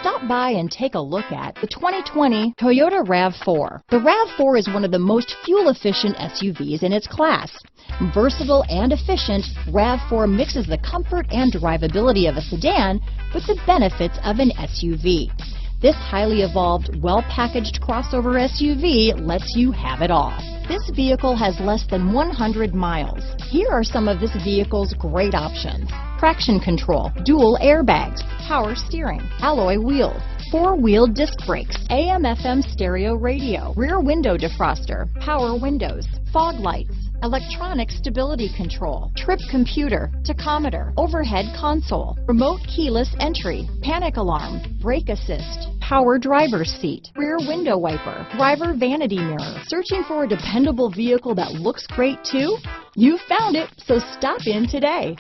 Stop by and take a look at the 2020 Toyota RAV4. The RAV4 is one of the most fuel-efficient SUVs in its class. Versatile and efficient, RAV4 mixes the comfort and drivability of a sedan with the benefits of an SUV. This highly evolved, well-packaged crossover SUV lets you have it all. This vehicle has less than 100 miles. Here are some of this vehicle's great options: traction control, dual airbags, power steering, alloy wheels, four-wheel disc brakes, AM/FM stereo radio, rear window defroster, power windows, fog lights, electronic stability control, trip computer, tachometer, overhead console, remote keyless entry, panic alarm, brake assist, power driver's seat, rear window wiper, driver vanity mirror. Searching for a dependable vehicle that looks great too? You found it, so stop in today.